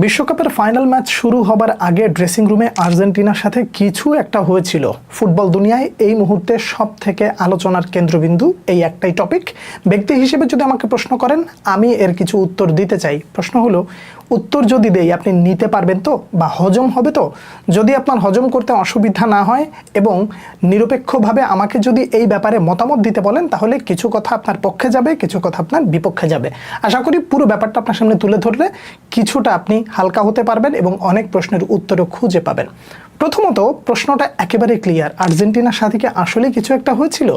বিশ্বকাপের final match শুরু হবার আগে ড্রেসিং রুমে আর্জেন্টিনার সাথে কিছু একটা হয়েছিল। ফুটবল দুনিয়ায় এই মুহূর্তে সব থেকে আলোচনার কেন্দ্রবিন্দু এই একটাই টপিক। ব্যক্তি হিসেবে যদি আমাকে প্রশ্ন করেন, আমি এর কিছু উত্তর দিতে চাই। প্রশ্ন হলো, উত্তর যদি দেই আপনি নিতে পারবেন তো, বা হজম হবে তো? যদি আপনার হজম করতে অসুবিধা না হয় এবং নিরপেক্ষভাবে আমাকে যদি এই ব্যাপারে মতামত দিতে বলেন, তাহলে কিছু কথা আপনার পক্ষে যাবে, কিছু কথা আপনার বিপক্ষে যাবে। আশা করি পুরো ব্যাপারটা আপনার সামনে তুলে ধরলে কিছুটা আপনি হালকা হতে পারবেন এবং অনেক প্রশ্নের উত্তরও খুঁজে পাবেন। প্রথমত, প্রশ্নটা একেবারে ক্লিয়ার। আর্জেন্টিনার সাথে কি আসলে কিছু একটা হয়েছিল?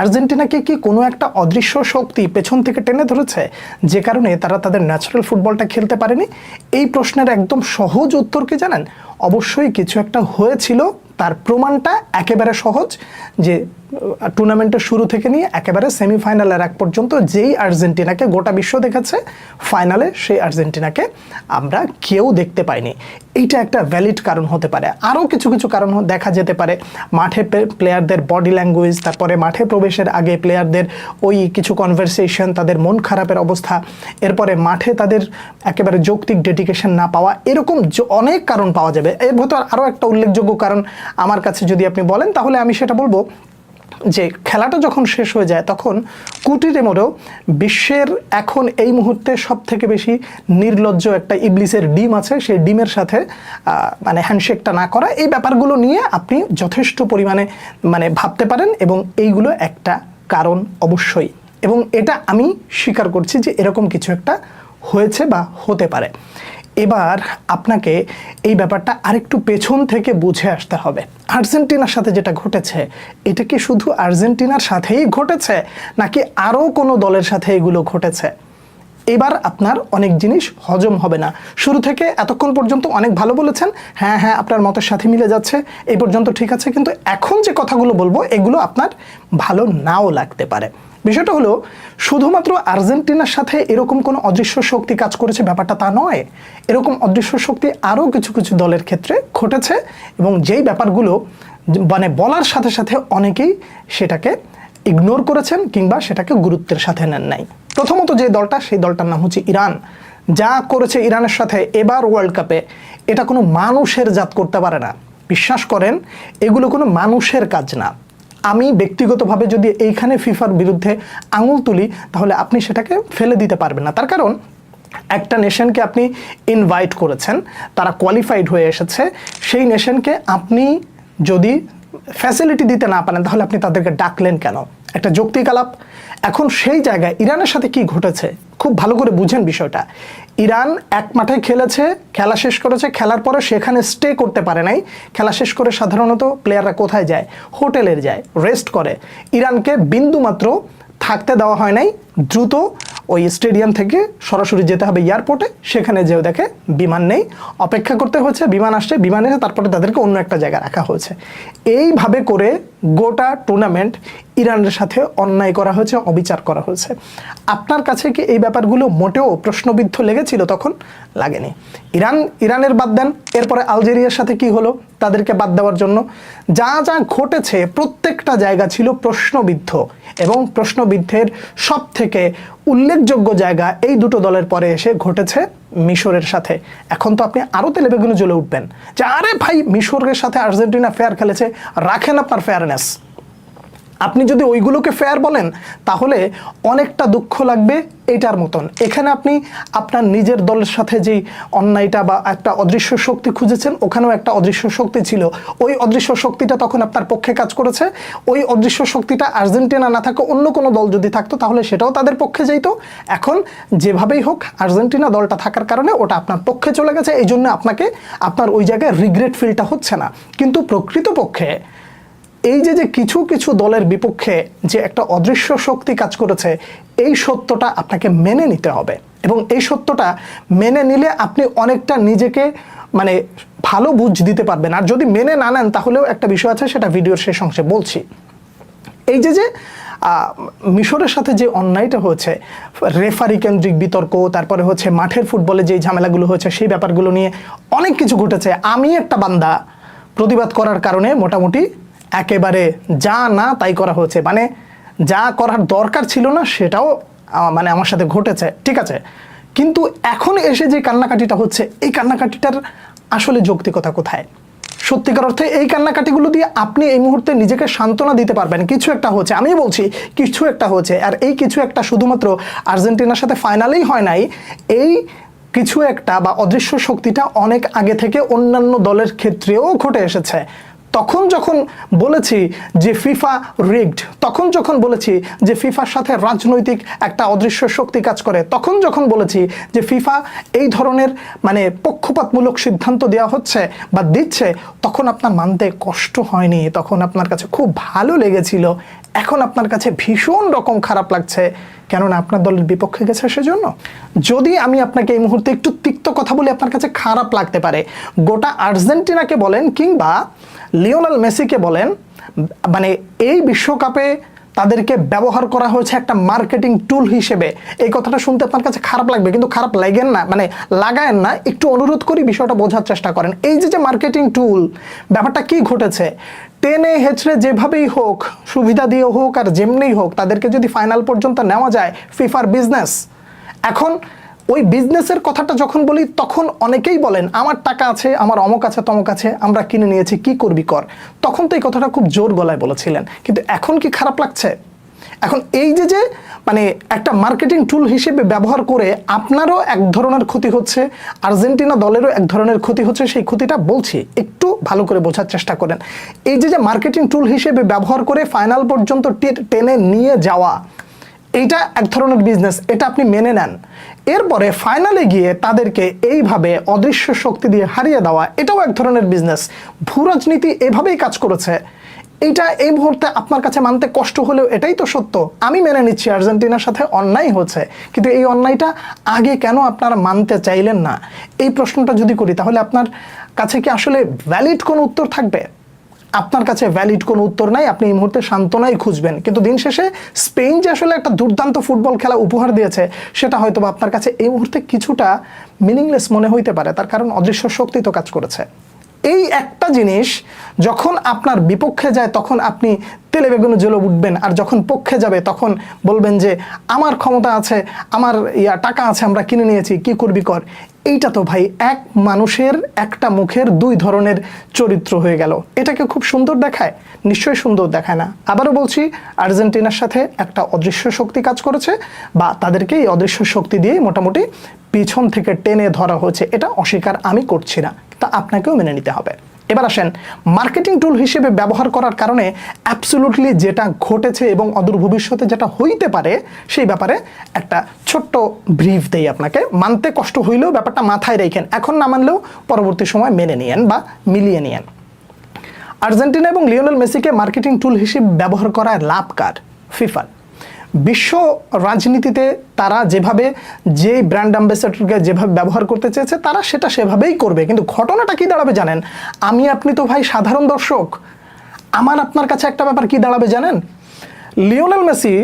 আর্জেন্টিনাকে কি কোনো একটা অদৃশ্য শক্তি পেছন থেকে টেনে ধরেছে, যে কারণে তারা তাদের ন্যাচারাল ফুটবলটা খেলতে পারেনি? এই প্রশ্নের একদম সহজ উত্তর কি জানেন? অবশ্যই কিছু একটা হয়েছিল। তার প্রমাণটা একেবারে সহজ, যে টুর্নামেন্টের শুরু থেকে নিয়ে একেবারে সেমিফাইনালের এক পর্যন্ত যেই আর্জেন্টিনাকে গোটা বিশ্ব দেখেছে, ফাইনালে সেই আর্জেন্টিনাকে আমরা কেউ দেখতে পাইনি। এইটা একটা ভ্যালিড কারণ হতে পারে। আরও কিছু কিছু কারণ দেখা যেতে পারে। মাঠে প্লেয়ারদের বডি ল্যাঙ্গুয়েজ, তারপরে মাঠে প্রবেশের আগে প্লেয়ারদের ওই কিছু কনভারসেশন, তাদের মন খারাপের অবস্থা, এরপরে মাঠে তাদের একেবারে যৌক্তিক ডেডিকেশন না পাওয়া, এরকম অনেক কারণ পাওয়া যাবে। এর ভেতর আরও একটা উল্লেখযোগ্য কারণ আমার কাছে যদি আপনি বলেন, তাহলে আমি সেটা বলবো যে খেলাটা যখন শেষ হয়ে যায় তখন কুটিরেমোরেও বিশ্বের এখন এই মুহূর্তে সব থেকে বেশি নির্লজ্জ একটা ইবলিসের ডিম আছে, সেই ডিমের সাথে মানে হ্যান্ডশেকটা না করা, এই ব্যাপারগুলো নিয়ে আপনি যথেষ্ট পরিমাণে ভাবতে পারেন এবং এইগুলো একটা কারণ অবশ্যই। এবং এটা আমি স্বীকার করছি যে এরকম কিছু একটা হয়েছে বা হতে পারে। এবার আপনাকে এই ব্যাপারটা আরেকটু পেছন থেকে বুঝে আসতে হবে। আর্জেন্টিনার সাথে যেটা ঘটেছে, এটা কি শুধু আর্জেন্টিনার সাথেই ঘটেছে, নাকি আরও কোনো দলের সাথে এগুলো ঘটেছে? এবার আপনার অনেক জিনিস হজম হবে না। শুরু থেকে এতক্ষণ পর্যন্ত অনেক ভালো বলেছেন, হ্যাঁ হ্যাঁ আপনার মতের সাথে মিলে যাচ্ছে, এই পর্যন্ত ঠিক আছে, কিন্তু এখন যে কথাগুলো বলবো এগুলো আপনার ভালো নাও লাগতে পারে। বিষয়টা হলো, শুধুমাত্র আর্জেন্টিনার সাথে এরকম কোনো অদৃশ্য শক্তি কাজ করেছে ব্যাপারটা তা নয়। এরকম অদৃশ্য শক্তি আরও কিছু কিছু দলের ক্ষেত্রে ঘটেছে এবং যেই ব্যাপারগুলো বলার সাথে সাথে অনেকেই সেটাকে ইগনোর করেছেন কিংবা সেটাকে গুরুত্বের সাথে নেন নাই। প্রথমত যে দলটা, সেই দলটার নাম হচ্ছে ইরান। যা করেছে ইরানের সাথে এবার ওয়ার্ল্ড কাপে, এটা কোনো মানুষের জাত করতে পারে না। বিশ্বাস করেন, এগুলো কোনো মানুষের কাজ না। আমি ব্যক্তিগতভাবে যদি এইখানে ফিফার বিরুদ্ধে আঙুল তুলি, তাহলে আপনি সেটাকে ফেলে দিতে পারবেন না। তার কারণ, একটা নেশনকে আপনি ইনভাইট করেছেন, তারা কোয়ালিফাইড হয়ে এসেছে, সেই নেশনকে আপনি যদি ফ্যাসিলিটি দিতে না পারেন, তাহলে আপনি তাদেরকে ডাকলেন কেন? একটা যৌক্তিক আলাপ। এখন সেই জায়গায় ইরানের সাথে কি ঘটেছে খুব ভালো করে বুঝেন বিষয়টা। ইরান এক মাঠে খেলেছে, খেলা শেষ করেছে, খেলার পরে সেখানে স্টে করতে পারে নাই। খেলা শেষ করে সাধারণত প্লেয়াররা কোথায় যায়? হোটেলে যায়, রেস্ট করে। ইরানকে বিন্দুমাত্র থাকতে দেওয়া হয় নাই। দ্রুত ওই স্টেডিয়াম থেকে সরাসরি যেতে হবে এয়ারপোর্টে, সেখানে যেও দেখে বিমান নেই, অপেক্ষা করতে হয়েছে, বিমান আসছে, বিমান এসে তারপরে তাদেরকে অন্য একটা জায়গায় রাখা হয়েছে। এইভাবে করে গোটা টুর্নামেন্ট ইরানের সাথে অন্যায় করা হয়েছে, অবিচার করা হয়েছে। আপনার কাছে কি এই ব্যাপারগুলো মোটেও প্রশ্নবিদ্ধ লেগেছিল? তখন লাগেনি। ইরানের বাদ দেন, এরপরে আলজেরিয়ার সাথে কি হলো তাদেরকে বাদ দেওয়ার জন্য? যা যা ঘটেছে প্রত্যেকটা জায়গা ছিল প্রশ্নবিদ্ধ, এবং প্রশ্নবিদ্ধের সব থেকে উল্লেখযোগ্য জায়গা এই দুটো দলের পরে এসে ঘটেছে মিশরের সাথে। এখন তো আপনি আরও তেলে বেগুনে জ্বলে উঠবেন যে আরে ভাই, মিশরের সাথে আর্জেন্টিনা ফেয়ার খেলেছে, রাখেন আপনার ফেয়ারনেস। আপনি যদি ওইগুলোকে ফেয়ার বলেন, তাহলে অনেকটা দুঃখ লাগবে এটার মতন। এখানে আপনি আপনার নিজের দলের সাথে যেই অন্যায়টা বা একটা অদৃশ্য শক্তি খুঁজেছেন, ওখানেও একটা অদৃশ্য শক্তি ছিল। ওই অদৃশ্য শক্তিটা তখন আপনার পক্ষে কাজ করেছে। ওই অদৃশ্য শক্তিটা আর্জেন্টিনা না থাকে অন্য কোনো দল যদি থাকতো, তাহলে সেটাও তাদের পক্ষে যেত। এখন যেভাবেই হোক, আর্জেন্টিনা দলটা থাকার কারণে ওটা আপনার পক্ষে চলে গেছে, এই জন্য আপনার ওই জায়গায় রিগ্রেট ফিলটা হচ্ছে না। কিন্তু প্রকৃতপক্ষে এই যে কিছু কিছু দলের বিপক্ষে যে একটা অদৃশ্য শক্তি কাজ করেছে, এই সত্যটা আপনাকে মেনে নিতে হবে। এবং এই সত্যটা মেনে নিলে আপনি অনেকটা নিজেকে ভালো বুঝ দিতে পারবেন। আর যদি মেনে না নেন, তাহলেও একটা বিষয় আছে, সেটা ভিডিওর শেষ অংশে বলছি। এই যে মিশরের সাথে যে অন্যায়টা হয়েছে, রেফারি কেন্দ্রিক বিতর্ক, তারপরে হচ্ছে মাঠের ফুটবলে যে ঝামেলাগুলো হয়েছে, সেই ব্যাপারগুলো নিয়ে অনেক কিছু ঘটেছে। আমি একটা বান্দা, প্রতিবাদ করার কারণে মোটামুটি একেবারে যা না তাই করা হয়েছে। যা করার দরকার ছিল না সেটাও আমার সাথে ঘটেছে, ঠিক আছে। কিন্তু এখন এসে যে কান্নাকাটিটা হচ্ছে, এই কান্নাকাটিটার আসলে যৌক্তিকতা কোথায়? সত্যিকার অর্থে এই কান্নাকাটিগুলো দিয়ে আপনি এই মুহূর্তে নিজেকে সান্ত্বনা দিতে পারবেন কিছু একটা হচ্ছে, আমি বলছি কিছু একটা হচ্ছে। আর এই কিছু একটা শুধুমাত্র আর্জেন্টিনার সাথে ফাইনালেই হয় নাই, এই কিছু একটা বা অদৃশ্য শক্তিটা অনেক আগে থেকে অন্যান্য দলের ক্ষেত্রেও ঘটে এসেছে। তখন যখন বলেছি যে ফিফা রিগড, তখন যখন বলেছি যে ফিফার সাথে রাজনৈতিক একটা অদৃশ্য শক্তি কাজ করে, তখন যখন বলেছি যে ফিফা এই ধরনের মানে পক্ষপাতমূলক সিদ্ধান্ত দেওয়া হচ্ছে বা দিচ্ছে, তখন আপনার মানতে কষ্ট হয়নি, তখন আপনার কাছে খুব ভালো লেগেছিল। এখন আপনার কাছে ভীষণ রকম খারাপ লাগছে, কেননা আপনার দলের বিপক্ষে গেছে সেজন্য। যদি আমি আপনাকে এই মুহূর্তে একটু তিক্ত কথা বলি, আপনার কাছে খারাপ লাগতে পারে। গোটা আর্জেন্টিনাকে বলেন কিংবা লিওনেল মেসিকে বলেন, মানে এই বিশ্বকাপে তাদেরকে ব্যবহার করা হয়েছে একটা মার্কেটিং টুল হিসেবে। এই কথাটা শুনতে আপনার কাছে খারাপ লাগবে, কিন্তু খারাপ লাগেন না, মানে লাগায়েন না, একটু অনুরোধ করি বিষয়টা বোঝার চেষ্টা করেন। এই যে মার্কেটিং টুল, ব্যাপারটা কি ঘটেছে, টেনে হেঁচড়ে যেভাবেই হোক, সুবিধা দিয়ে হোক আর যেমনিই হোক, তাদেরকে যদি ফাইনাল পর্যন্ত নেওয়া যায়, ফিফার বিজনেস। এখন ওই বিজনেসের কথাটা যখন বলি, তখন অনেকেই বলেন আমার টাকা আছে, আমার অমক আছে তমক আছে, আমরা কিনে নিয়েছি, কি করবি কর। তখন তো এই কথাটা খুব জোর গলায় বলেছিলেন, কিন্তু এখন কি খারাপ লাগছে? এখন এই যে মানে একটা মার্কেটিং টুল হিসেবে ব্যবহার করে আপনারও এক ধরনের ক্ষতি হচ্ছে, আর্জেন্টিনা দলেরও এক ধরনের ক্ষতি হচ্ছে। সেই ক্ষতিটা বলছি, একটু ভালো করে বোঝার চেষ্টা করেন। এই যে মার্কেটিং টুল হিসেবে ব্যবহার করে ফাইনাল পর্যন্ত টেনে নিয়ে যাওয়া, এইটা এক ধরনের বিজনেস, এটা আপনি মেনে নেন। এরপরে ফাইনালে গিয়ে তাদেরকে এইভাবে অদৃশ্য শক্তি দিয়ে হারিয়ে দেওয়া, এটাও এক ধরনের বিজনেস। ভূ রাজনীতি এভাবেই কাজ করেছে। এইটা এই মুহূর্তে আপনার কাছে মানতে কষ্ট হলেও এটাই তো সত্য। আমি মেনে নিচ্ছি আর্জেন্টিনার সাথে অন্যায় হচ্ছে, কিন্তু এই অন্যায়টা আগে কেন আপনারা মানতে চাইলেন না? এই প্রশ্নটা যদি করি, তাহলে আপনার কাছে কি আসলে ভ্যালিড কোনো উত্তর থাকবে? আপনার কাছে ভ্যালিড কোনো উত্তর নাই, আপনি এই মুহূর্তে সান্ত্বনাই খুঁজবেন। কিন্তু দিন শেষে স্পেন যে আসলে একটা দুর্দান্ত ফুটবল খেলা উপহার দিয়েছে, সেটা হয়তো বা আপনার কাছে এই মুহূর্তে কিছুটা মিনিংলেস মনে হইতে পারে, তার কারণ অদৃশ্য শক্তি তো কাজ করেছে। এই একটা জিনিস যখন আপনার বিপক্ষে যায়, তখন আপনি তেলে বেগুনে জ্বলে উঠবেন, আর যখন পক্ষে যাবে তখন বলবেন যে আমার ক্ষমতা আছে, আমার টাকা আছে, আমরা কিনে নিয়েছি, কি করবি কর। এইটা তো ভাই এক মানুষের একটা মুখের দুই ধরনের চরিত্র হয়ে গেল। এটাকে খুব সুন্দর দেখায়? নিশ্চয়ই সুন্দর দেখায় না। আবারও বলছি, আর্জেন্টিনার সাথে একটা অদৃশ্য শক্তি কাজ করেছে, বা তাদেরকে এই অদৃশ্য শক্তি দিয়ে মোটামুটি পিছন থেকে টেনে ধরা হয়েছে, এটা অস্বীকার আমি করছি না, তা আপনাকেও মেনে নিতে হবে। এবার আসেন, মার্কেটিং টুল হিসেবে ব্যবহার করার কারণে অ্যাবসলিউটলি যেটা ঘটেছে এবং অদূর ভবিষ্যতে যেটা হইতে পারে, সেই ব্যাপারে একটা ছোট্ট ব্রিফ দেই আপনাকে। মানতে কষ্ট হইলেও ব্যাপারটা মাথায় রেখেন, এখন না মানলেও পরবর্তী সময় মেনে নিয়েন বা মিলিয়ে নিয়েন। আর্জেন্টিনা এবং লিওনেল মেসিকে মার্কেটিং টুল হিসেবে ব্যবহার করার লাভ কার? ফিফার। বিশ্ব রাজনীতিতে তারা যেভাবে যে ব্র্যান্ড অ্যাম্বাসেডরকে যেভাবে ব্যবহার করতে চেয়েছে, তারা সেটা সেভাবেই করবে। কিন্তু ঘটনাটা কি দাঁড়াবে জানেন? আমি আপনি তো ভাই সাধারণ দর্শক, আমার আপনার কাছে একটা ব্যাপার কি দাঁড়াবে জানেন? লিওনেল মেসি,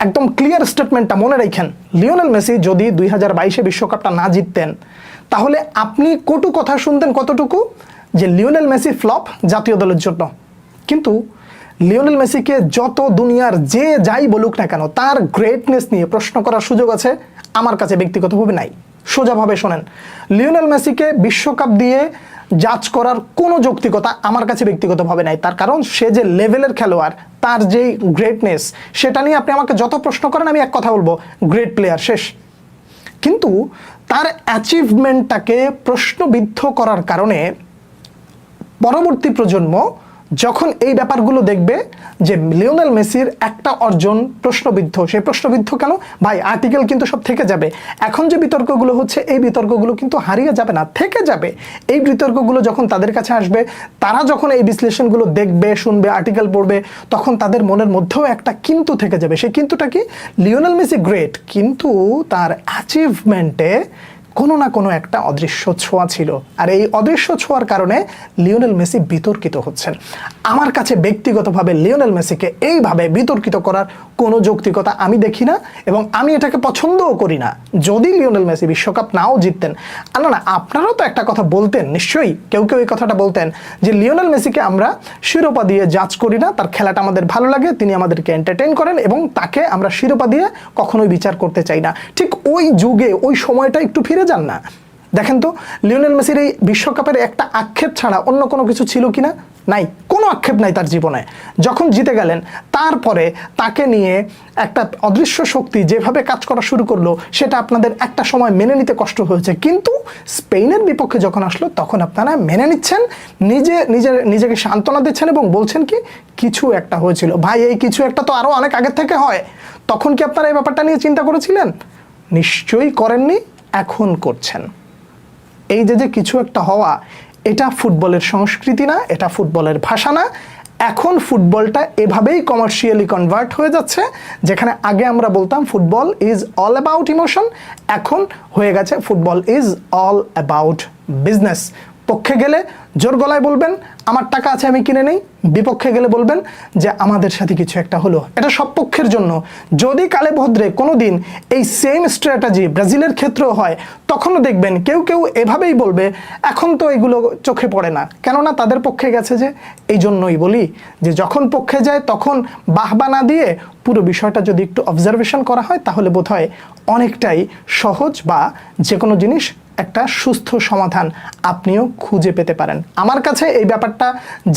একদম ক্লিয়ার স্টেটমেন্টটা মনে রাখেন, লিওনেল মেসি যদি 2022 বিশ্বকাপটা না জিততেন, তাহলে আপনি কটু কথা শুনতেন কতটুকু, যে লিওনেল মেসি ফ্লপ জাতীয় দলের জন্য। কিন্তু লিওনেল মেসিকে যত দুনিয়ার যে যাই বলুক না কেন, তার গ্রেটনেস নিয়ে প্রশ্ন করার সুযোগ আছে আমার কাছে ব্যক্তিগতভাবে নাই। সোজাভাবে শোনেন, লিওনেল মেসিকে বিশ্বকাপ দিয়ে জাজ করার কোনো যৌক্তিকতা আমার কাছে ব্যক্তিগতভাবে নাই। তার কারণ সে যে লেভেলের খেলোয়াড়, তার যেই গ্রেটনেস, সেটা নিয়ে আপনি আমাকে যত প্রশ্ন করেন, আমি এক কথা বলবো, গ্রেট প্লেয়ার, শেষ। কিন্তু তার অ্যাচিভমেন্টটাকে প্রশ্নবিদ্ধ করার কারণে পরবর্তী প্রজন্ম যখন এই ব্যাপারগুলো দেখবে যে লিওনেল মেসির একটা অর্জন প্রশ্নবিদ্ধ, সেই প্রশ্নবিদ্ধ কেন ভাই, আর্টিকেল কিন্তু সব থেকে যাবে। এখন যে বিতর্কগুলো হচ্ছে, এই বিতর্কগুলো কিন্তু হারিয়ে যাবে না, থেকে যাবে। এই বিতর্কগুলো যখন তাদের কাছে আসবে, তারা যখন এই বিশ্লেষণগুলো দেখবে, শুনবে, আর্টিকেল পড়বে, তখন তাদের মনের মধ্যেও একটা কিন্তু থেকে যাবে। সেই কিন্তুটা কি? লিওনেল মেসি গ্রেট, কিন্তু তার অ্যাচিভমেন্টে কোনো না কোনো একটা অদৃশ্য ছোঁয়া ছিল, আর এই অদৃশ্য ছোঁয়ার কারণে লিওনেল মেসি বিতর্কিত হচ্ছেন। আমার কাছে ব্যক্তিগতভাবে লিওনেল মেসিকে এইভাবে বিতর্কিত করার কোনো যৌক্তিকতা আমি দেখি না, এবং আমি এটাকে পছন্দও করি না। যদি লিওনেল মেসি বিশ্বকাপ নাও জিততেন, না আপনারাও তো একটা কথা বলতেন নিশ্চয়ই, কেউ এই কথাটা বলতেন যে লিওনেল মেসিকে আমরা শিরোপা দিয়ে জাজ করি না, তার খেলাটা আমাদের ভালো লাগে, তিনি আমাদেরকে এন্টারটেইন করেন এবং তাকে আমরা শিরোপা দিয়ে কখনোই বিচার করতে চাই না। ঠিক ওই যুগে ওই সময়টা একটু ফিরে যান না। দেখেন তো লিওনেল মেসির এই বিশ্বকাপের একটা আক্ষেপ ছাড়া অন্য কোনো কিছু ছিল কিনা? নাই, কোনো আক্ষেপ নাই তার জীবনে। যখন জিতে গেলেন তারপরে তাকে নিয়ে একটা অদৃশ্য শক্তি যেভাবে কাজ করা শুরু করলো সেটা আপনাদের একটা সময় মেনে নিতে কষ্ট হয়েছে, কিন্তু স্পেনের বিপক্ষে যখন আসলো তখন আপনারা মেনে নিচ্ছেন, নিজেকে সান্ত্বনা দিচ্ছেন এবং বলছেন কি কিছু একটা হয়েছিল। ভাই এই কিছু একটা তো আরও অনেক আগের থেকে হয়, তখন কি আপনারা এই ব্যাপারটা নিয়ে চিন্তা করেছিলেন? নিশ্চয়ই করেননি, এখন করছেন। এই যে কিছু একটা হওয়া, এটা ফুটবলের সংস্কৃতি না, এটা ফুটবলের ভাষা না। এখন ফুটবলটা এভাবেই কমার্শিয়ালি কনভার্ট হয়ে যাচ্ছে, যেখানে আগে আমরা বলতাম football is all about emotion, এখন হয়ে গেছে football is all about business. পক্ষে গেলে জোর গলায় বলবেন আমার টাকা আছে আমি কিনে নেই, বিপক্ষে গেলে বলবেন যে আমাদের সাথে কিছু একটা হলো। এটা সব পক্ষের জন্য। যদি কালে ভদ্রে কোনো দিন এই সেম স্ট্র্যাটেজি ব্রাজিলের ক্ষেত্রেও হয়, তখনও দেখবেন কেউ এভাবেই বলবে এখন তো এগুলো চোখে পড়ে না, কেননা তাদের পক্ষে গেছে। যে এই জন্যই বলি যে যখন পক্ষে যায় তখন বাহবা না দিয়ে পুরো বিষয়টা যদি একটু অবজারভেশন করা হয় তাহলে বোধহয় অনেকটাই সহজ, বা যে কোনো জিনিস একটা সুস্থ সমাধান আপনিও খুঁজে পেতে পারেন। আমার কাছে এই ব্যাপারটা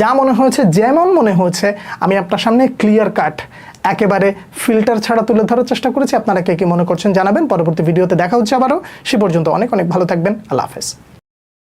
যা মনে হয়েছে, যেমন মনে হয়েছে, আমি আপনার সামনে ক্লিয়ার কাট একেবারে ফিল্টার ছাড়া তুলে ধরার চেষ্টা করেছি। আপনারা কে মনে করছেন জানাবেন। পরবর্তী ভিডিওতে দেখা হচ্ছে আবারও। সে পর্যন্ত অনেক ভালো থাকবেন। আল্লাহ হাফেজ।